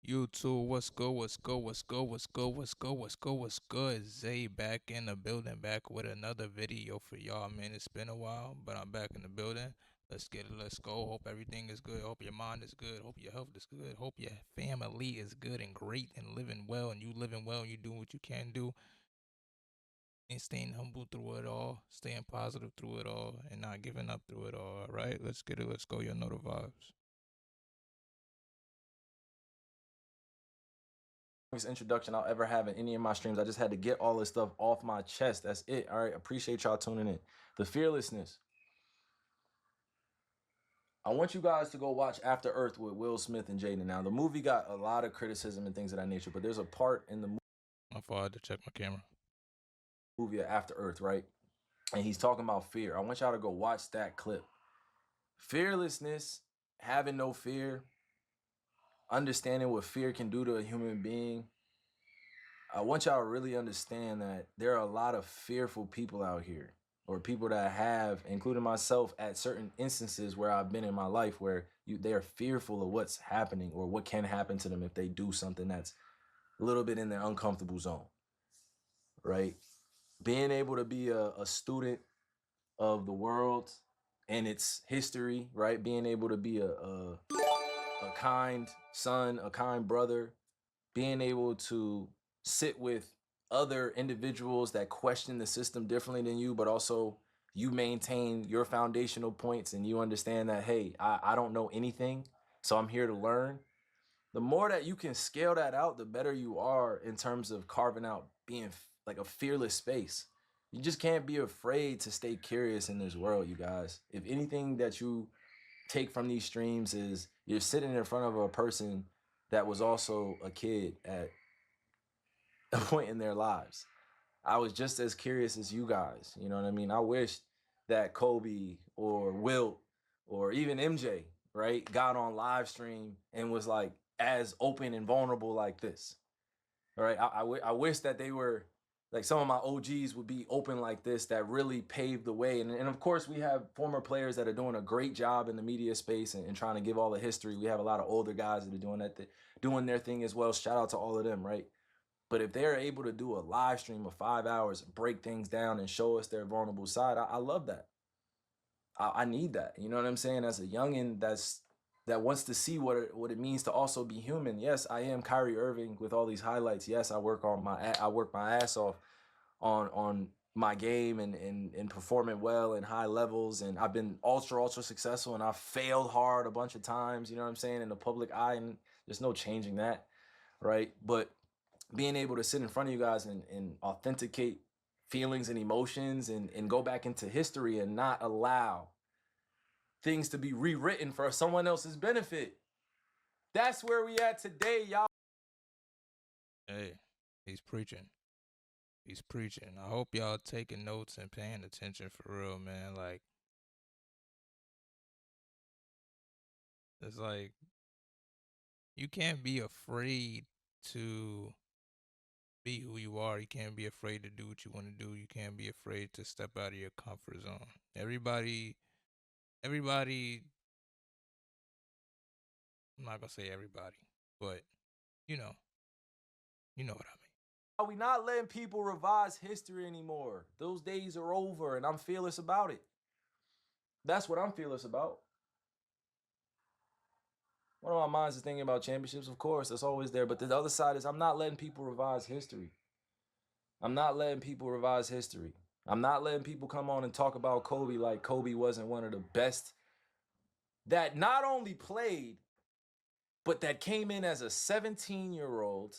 YouTube, what's good, what's good, what's good, what's good, what's good, what's good, what's good? Zay back in the building, back with another video for y'all, man. It's been a while, but I'm back in the building. Let's get it, let's go. Hope everything is good. Hope your mind is good. Hope your health is good. Hope your family is good and great and living well, and you living well and you doing what you can do and staying humble through it all, staying positive through it all, and not giving up through it all. All right, let's get it, let's go. You know the vibes. Introduction I'll ever have in any of my streams. I just had to get all this stuff off my chest. That's it. All right. Appreciate y'all tuning in. The fearlessness. I want you guys to go watch After Earth with Will Smith and Jaden. Now, the movie got a lot of criticism and things of that nature, but there's a part in the My fault, I had to check my camera. movie After Earth, right? And he's talking about fear. I want y'all to go watch that clip. Fearlessness, having no fear, understanding what fear can do to a human being. I want y'all to really understand that there are a lot of fearful people out here, or people that have, including myself, at certain instances where I've been in my life where they're fearful of what's happening or what can happen to them if they do something that's a little bit in their uncomfortable zone, right? Being able to be a student of the world and its history, right? Being able to be a kind son, a kind brother, being able to sit with other individuals that question the system differently than you, but also you maintain your foundational points and you understand that, hey, I don't know anything, so I'm here to learn. The more that you can scale that out, the better you are in terms of carving out being like a fearless space. You just can't be afraid to stay curious in this world, you guys. If anything that you take from these streams is you're sitting in front of a person that was also a kid at a point in their lives. I was just as curious as you guys. You know what I mean? I wish that Kobe or Wilt or even MJ, right, got on live stream and was like as open and vulnerable like this. All right. I wish that they were like some of my OGs would be open like this, that really paved the way. And of course, we have former players that are doing a great job in the media space and trying to give all the history. We have a lot of older guys that are doing that, doing their thing as well. Shout out to all of them, right? But if they're able to do a live stream of 5 hours, break things down and show us their vulnerable side, I love that. I need that. You know what I'm saying? As a youngin, that wants to see what it means to also be human. Yes, I am Kyrie Irving with all these highlights. Yes, I work my ass off on my game and performing well in high levels, and I've been ultra successful, and I've failed hard a bunch of times. You know what I'm saying, in the public eye, and there's no changing that, right? But being able to sit in front of you guys and authenticate feelings and emotions and go back into history and not allow things to be rewritten for someone else's benefit. That's where we at today, y'all. Hey, he's preaching. He's preaching. I hope y'all taking notes and paying attention for real, man. Like, it's like you can't be afraid to be who you are. You can't be afraid to do what you want to do. You can't be afraid to step out of your comfort zone. Everybody, I'm not gonna say everybody, but you know, you know what I mean. Are we not letting people revise history anymore? Those days are over, and I'm fearless about it. That's what I'm fearless about. One of my minds is thinking about championships, of course, that's always there. But the other side is I'm not letting people revise history. I'm not letting people revise history. I'm not letting people come on and talk about Kobe like Kobe wasn't one of the best that not only played, but that came in as a 17-year-old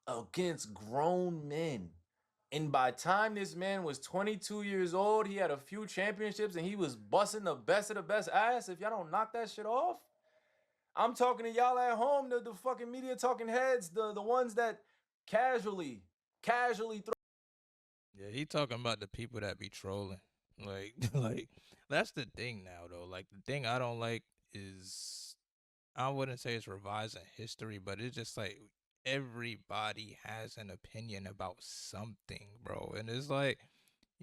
against grown men. And by the time this man was 22 years old, he had a few championships and he was busting the best of the best ass. If y'all don't knock that shit off, I'm talking to y'all at home, the fucking media talking heads, the ones that casually throw. Yeah, he talking about the people that be trolling. Like, like that's the thing now, though. Like, the thing I don't like is I wouldn't say it's revising history, but it's just like everybody has an opinion about something, bro. And it's like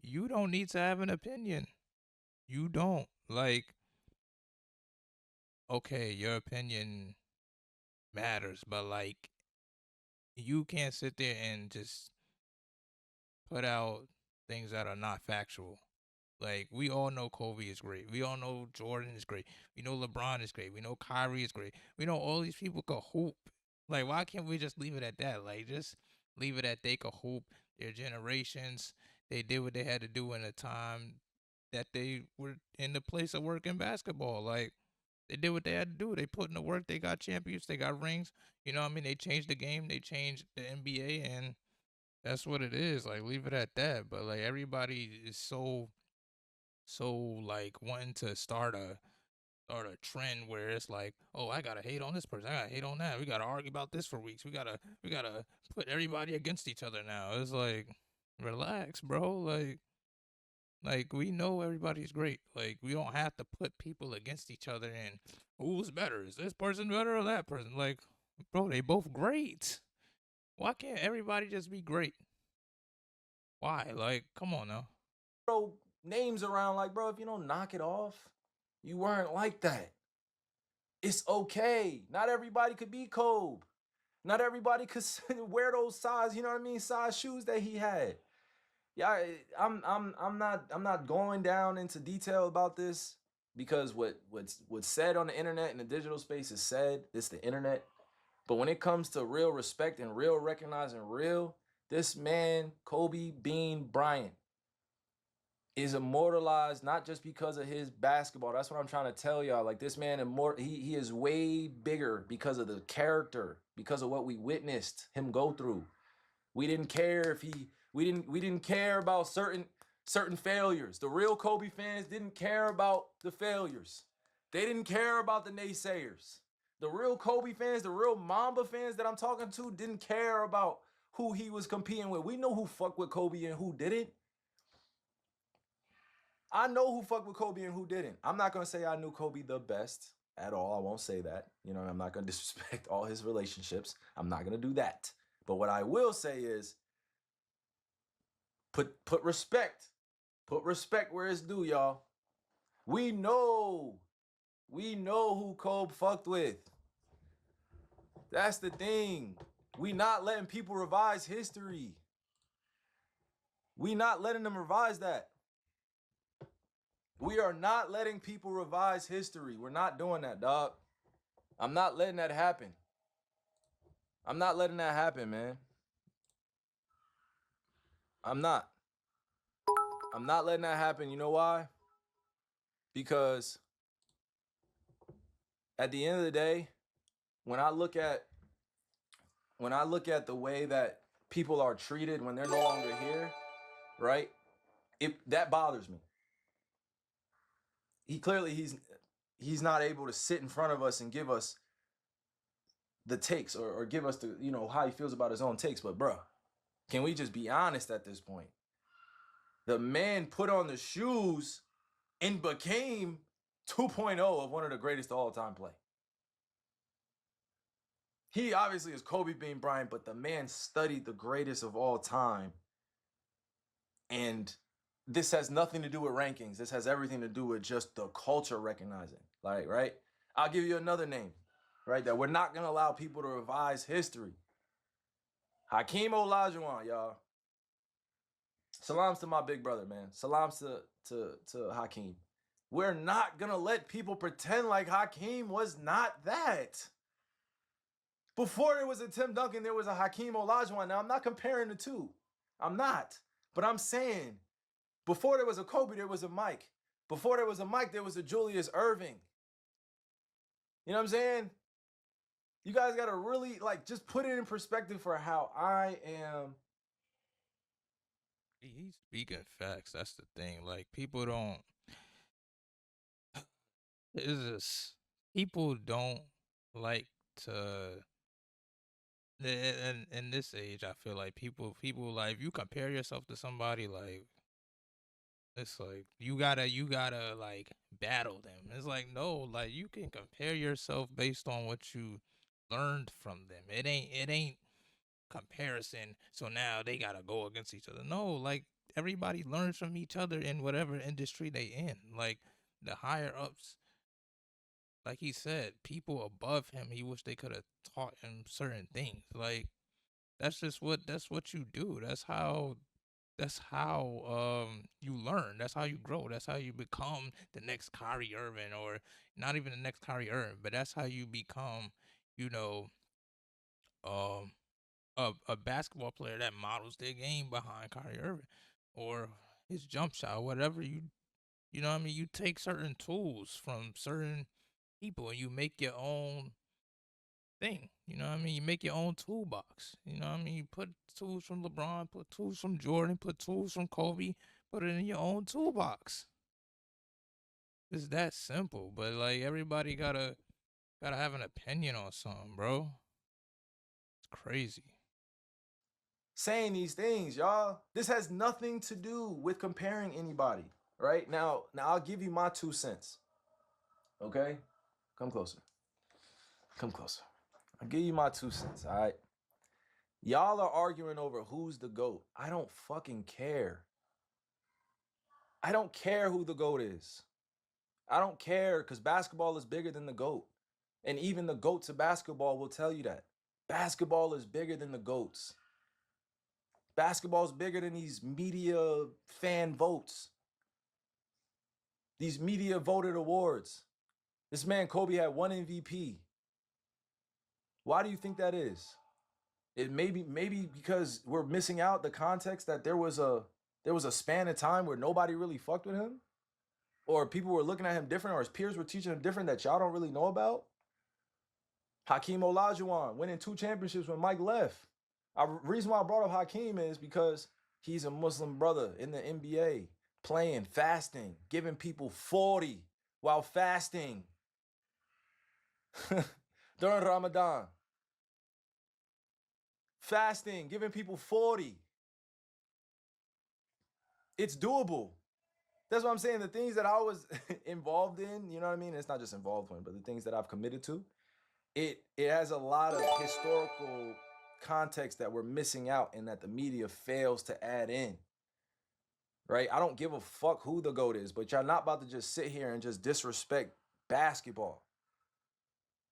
you don't need to have an opinion. You don't. Like, okay, your opinion matters, but like you can't sit there and just put out things that are not factual. Like we all know Kobe is great. We all know Jordan is great. We know LeBron is great. We know Kyrie is great. We know all these people could hoop. Like why can't we just leave it at that? Like just leave it at they could hoop. Their generations, they did what they had to do in a time that they were in the place of work in basketball. Like they did what they had to do. They put in the work. They got champions. They got rings. You know what I mean? They changed the game. They changed the NBA, and that's what it is. Like leave it at that. But like everybody is so like wanting to start a trend where it's like, oh, I gotta hate on this person, I gotta hate on that. We gotta argue about this for weeks. We gotta put everybody against each other now. It's like, relax, bro. Like we know everybody's great. Like we don't have to put people against each other and who's better? Is this person better or that person? Like, bro, they both great. Why can't everybody just be great? Why? Like, come on now. Throw names around like, bro, if you don't knock it off, you weren't like that. It's okay. Not everybody could be Kobe. Not everybody could wear those size, you know what I mean, size shoes that he had. Yeah, I'm not going down into detail about this because what's said on the internet and the digital space is said. It's the internet. But when it comes to real respect and real recognizing real, this man, Kobe Bean Bryant, is immortalized not just because of his basketball. That's what I'm trying to tell y'all. Like this man, he is way bigger because of the character, because of what we witnessed him go through. We didn't care if he we didn't care about certain failures. The real Kobe fans didn't care about the failures. They didn't care about the naysayers. The real Kobe fans, the real Mamba fans that I'm talking to didn't care about who he was competing with. We know who fucked with Kobe and who didn't. I know who fucked with Kobe and who didn't. I'm not gonna say I knew Kobe the best at all. I won't say that. You know, I'm not gonna disrespect all his relationships. I'm not gonna do that. But what I will say is put respect. Put respect where it's due, y'all. We know. We know who Kobe fucked with. That's the thing. We not letting people revise history. We not letting them revise that. We are not letting people revise history. We're not doing that, dog. I'm not letting that happen. I'm not letting that happen, man. I'm not. I'm not letting that happen. You know why? Because at the end of the day, when I look at when I look at the way that people are treated when they're no longer here, right? That bothers me. He's not able to sit in front of us and give us the takes or give us the how he feels about his own takes. But bruh, can we just be honest at this point? The man put on the shoes and became 2.0 of one of the greatest of all time play. He obviously is Kobe Bean Bryant, but the man studied the greatest of all time. And this has nothing to do with rankings. This has everything to do with just the culture recognizing. Like, right? I'll give you another name, right? That we're not gonna allow people to revise history. Hakeem Olajuwon, y'all. Salams to my big brother, man. Salams to Hakeem. We're not gonna let people pretend like Hakeem was not that. Before there was a Tim Duncan, there was a Hakeem Olajuwon. Now I'm not comparing the two. I'm not. But I'm saying, before there was a Kobe, there was a Mike. Before there was a Mike, there was a Julius Irving. You know what I'm saying? You guys gotta really just put it in perspective for how I am. He's speaking facts. That's the thing. Like people don't. It's just people don't like to. In this age, I feel like people like if you compare yourself to somebody, like it's like you gotta like battle them. It's like no, like you can compare yourself based on what you learned from them. It ain't comparison. So now they gotta go against each other. No, like everybody learns from each other in whatever industry they in. Like the higher ups like he said, people above him, he wish they could have taught him certain things. Like that's what you do. That's how you learn. That's how you grow. That's how you become the next Kyrie Irving, or not even the next Kyrie Irving, but that's how you become, you know, um a basketball player that models their game behind Kyrie Irving or his jump shot, whatever you know what I mean, you take certain tools from certain people and you make your own thing. You know what I mean? You make your own toolbox. You know what I mean? You put tools from LeBron, put tools from Jordan, put tools from Kobe, put it in your own toolbox. It's that simple. But like everybody gotta have an opinion on something, bro. It's crazy. Saying these things, y'all. This has nothing to do with comparing anybody, right? Now I'll give you my 2 cents. Okay? Come closer. Come closer. I'll give you my 2 cents, all right? Y'all are arguing over who's the GOAT. I don't fucking care. I don't care who the GOAT is. I don't care because basketball is bigger than the GOAT. And even the GOATs of basketball will tell you that. Basketball is bigger than the GOATs. Basketball is bigger than these media fan votes, these media voted awards. This man, Kobe, had one MVP. Why do you think that is? It maybe because we're missing out the context that there was a span of time where nobody really fucked with him, or people were looking at him different, or his peers were teaching him different that y'all don't really know about. Hakeem Olajuwon winning 2 championships when Mike left. Reason why I brought up Hakeem is because he's a Muslim brother in the NBA, playing, fasting, giving people 40 while fasting during Ramadan. Fasting, giving people 40. It's doable. That's what I'm saying. The things that I was involved in, you know what I mean? It's not just involved in, but the things that I've committed to, it has a lot of historical context that we're missing out and that the media fails to add in. Right? I don't give a fuck who the GOAT is, but y'all not about to just sit here and just disrespect basketball.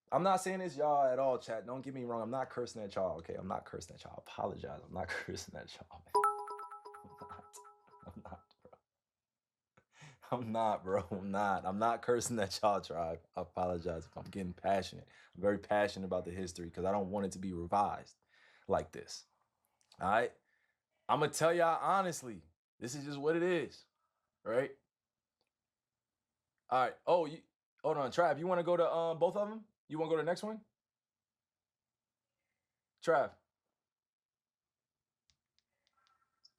I'm not saying this y'all at all, chat. Don't get me wrong. I'm not cursing at y'all. Okay, I'm not cursing at y'all. I apologize. I'm not cursing at y'all. I'm not. I'm not, bro. I'm not. I'm not cursing at y'all, tribe. I apologize if I'm getting passionate. I'm very passionate about the history because I don't want it to be revised like this. All right. I'm gonna tell y'all honestly. This is just what it is, right? All right. Oh, you hold on, Trav. You want to go to both of them? You want to go to the next one, Trav?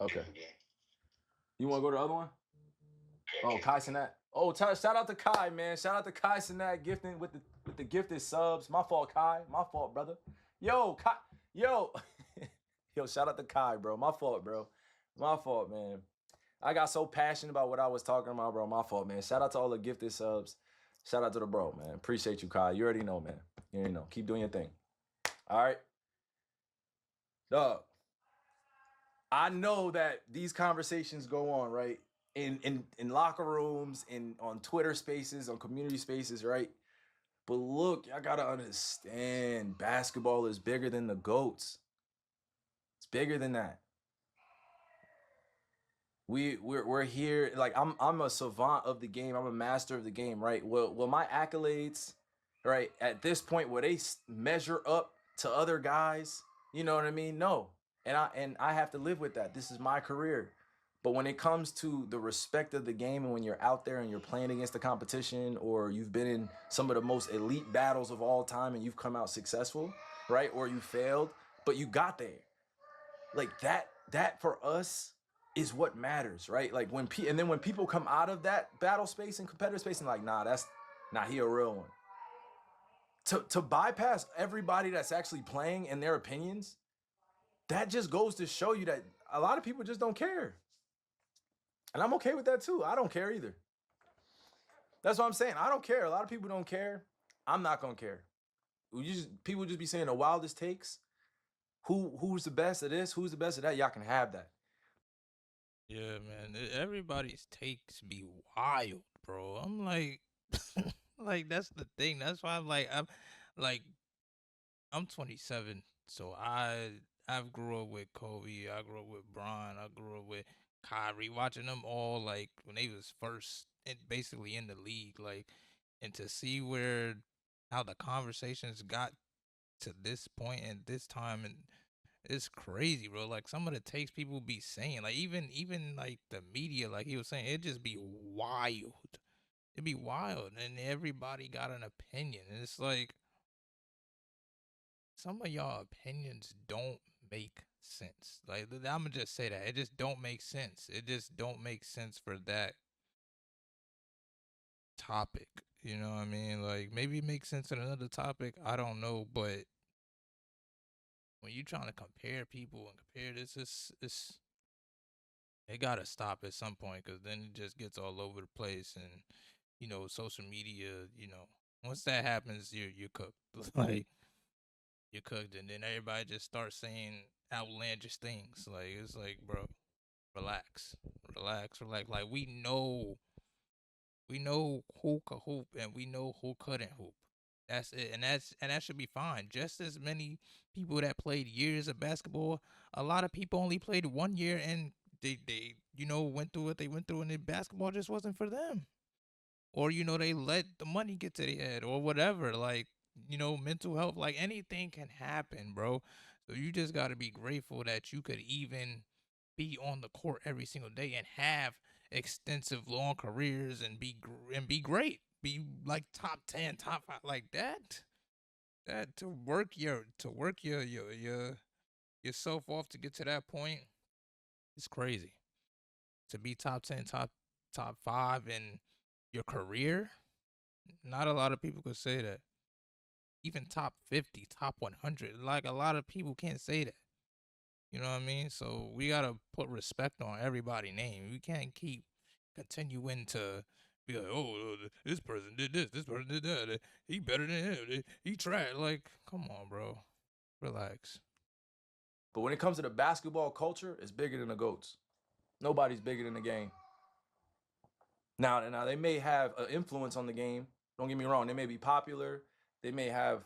Okay. You want to go to the other one? Oh, Kai Sinat. Oh, shout out to Kai, man. Shout out to Kai Sinat gifting with the gifted subs. My fault, Kai. My fault, brother. Yo, Kai. Yo. Yo, shout out to Kai, bro. My fault, bro. My fault, man. I got so passionate about what I was talking about, bro. My fault, man. Shout out to all the gifted subs. Shout out to the bro, man. Appreciate you, Kai. You already know, man. You already know. Keep doing your thing. All right. Dog. I know that these conversations go on, right? In locker rooms, in on Twitter spaces, on community spaces, right? But look, y'all gotta understand, basketball is bigger than the GOATs. It's bigger than that. We're here. Like I'm a savant of the game. I'm a master of the game, right? Well, my accolades, right? At this point, will they measure up to other guys? You know what I mean? No, and I have to live with that. This is my career. But when it comes to the respect of the game, and when you're out there and you're playing against the competition, or you've been in some of the most elite battles of all time and you've come out successful, right? Or you failed, but you got there. Like that for us is what matters, right? Like and then when people come out of that battle space and competitive space and like, nah, that's not he a real one. To bypass everybody that's actually playing and their opinions, that just goes to show you that a lot of people just don't care. And I'm okay with that too. I don't care either. That's what I'm saying. I don't care. A lot of people don't care. I'm not gonna care. People just be saying the wildest takes. Who's the best at this? Who's the best at that? Y'all can have that. Yeah, man. Everybody's takes be wild, bro. I'm like, Like that's the thing. That's why like I'm 27, so I've grew up with Kobe. I grew up with Bron. I grew up with Kyrie. Watching them all like when they was first basically in the league, like, and to see where how the conversations got to this point and this time, and it's crazy, bro. Like some of the takes people be saying, like even like the media, like he was saying, it just be wild. It'd be wild, and everybody got an opinion, and it's like some of y'all opinions don't make sense. Like I'm gonna just say that it just don't make sense. It just don't make sense for that topic. You know what I mean? Like maybe it makes sense in another topic. I don't know, but when you trying to compare people and compare this, it's it gotta stop at some point because then it just gets all over the place, and social media. Once that happens, you're cooked. Like you're cooked, and then everybody just starts saying outlandish things. Like it's like, bro, relax, relax, relax. Like we know who could hoop and we know who couldn't hoop. That's it, and that should be fine. Just as many people that played years of basketball, a lot of people only played 1 year and they went through what they went through, and the basketball just wasn't for them. Or they let the money get to their head or whatever. Like mental health, like anything can happen, bro. So you just got to be grateful that you could even be on the court every single day and have extensive long careers and be great, be like top 10, top 5, like that. That to work your yourself off to get to that point is crazy. To be top 10, top 5 in your career, not a lot of people could say that. Even top 50, top 100, like a lot of people can't say that. You know what I mean? So we gotta put respect on everybody's name. We can't keep continuing to be like, oh, this person did this person did that. He better than him. He tried. Like, come on, bro, relax. But when it comes to the basketball culture, it's bigger than the GOATs. Nobody's bigger than the game. Now they may have an influence on the game. Don't get me wrong. They may be popular. They may have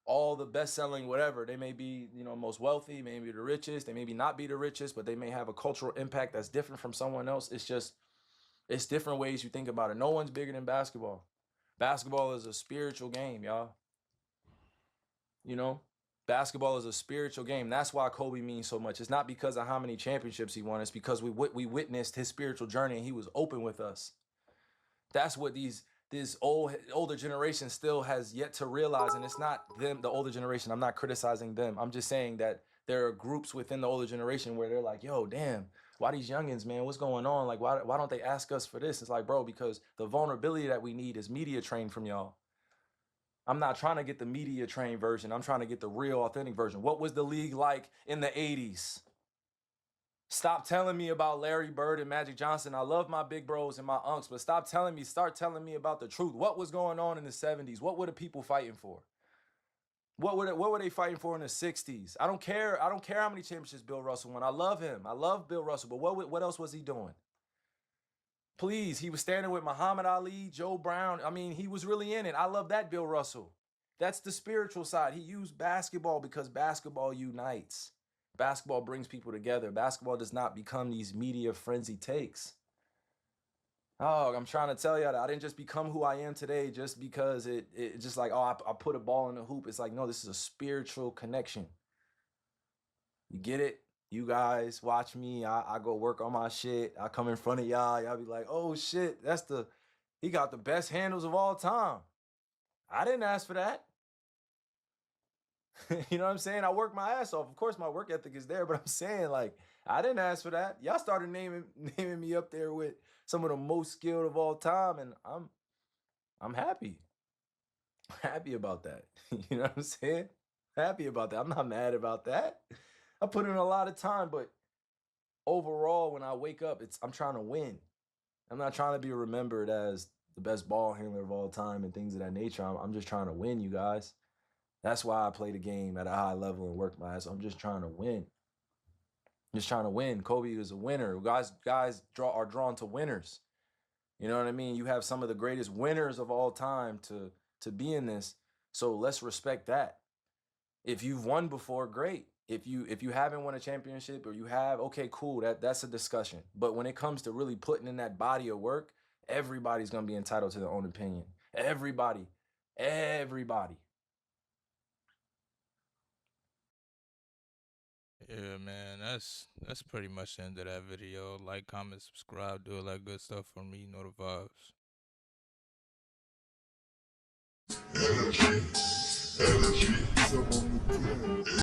all the best-selling whatever. They may be, most wealthy, maybe the richest. They maybe not be the richest, but they may have a cultural impact that's different from someone else. It's different ways you think about it. No one's bigger than basketball. Basketball is a spiritual game, y'all. You know, basketball is a spiritual game. That's why Kobe means so much. It's not because of how many championships he won. It's because we witnessed his spiritual journey and he was open with us. That's what this older generation still has yet to realize. And it's not them, the older generation. I'm not criticizing them. I'm just saying that there are groups within the older generation where they're like, yo, damn, why these youngins, man? What's going on? Like, why don't they ask us for this? It's like, bro, because the vulnerability that we need is media trained from y'all. I'm not trying to get the media trained version. I'm trying to get the real, authentic version. What was the league like in the 80s? Stop telling me about Larry Bird and Magic Johnson. I love my big bros and my unks, but start telling me about the truth. What was going on in the 70s? What were the people fighting for? What were they fighting for in the 60s? I don't care. I don't care how many championships Bill Russell won. I love him. I love Bill Russell, but what else was he doing? Please, he was standing with Muhammad Ali, Joe Brown. I mean, he was really in it. I love that Bill Russell. That's the spiritual side. He used basketball because basketball unites. Basketball brings people together. Basketball does not become these media frenzy takes. Oh, I'm trying to tell you that I didn't just become who I am today just because it just like, oh, I put a ball in the hoop. It's like, no, this is a spiritual connection. You get it? You guys watch me. I go work on my shit. I come in front of y'all. Y'all be like, oh shit, he got the best handles of all time. I didn't ask for that. You know what I'm saying? I work my ass off. Of course, my work ethic is there, but I'm saying like I didn't ask for that. Y'all started naming me up there with some of the most skilled of all time, and I'm happy. Happy about that. You know what I'm saying? Happy about that. I'm not mad about that. I put in a lot of time, but overall, when I wake up, I'm trying to win. I'm not trying to be remembered as the best ball handler of all time and things of that nature. I'm just trying to win, you guys. That's why I play the game at a high level and work my ass. I'm just trying to win. Just trying to win. Kobe is a winner. Guys are drawn to winners. You know what I mean? You have some of the greatest winners of all time to be in this. So let's respect that. If you've won before, great. If you haven't won a championship or you have, okay, cool. That's a discussion. But when it comes to really putting in that body of work, everybody's gonna be entitled to their own opinion. Everybody. Everybody. Yeah, man, that's pretty much the end of that video. Like, comment, subscribe, do all that good stuff for me. You know the vibes.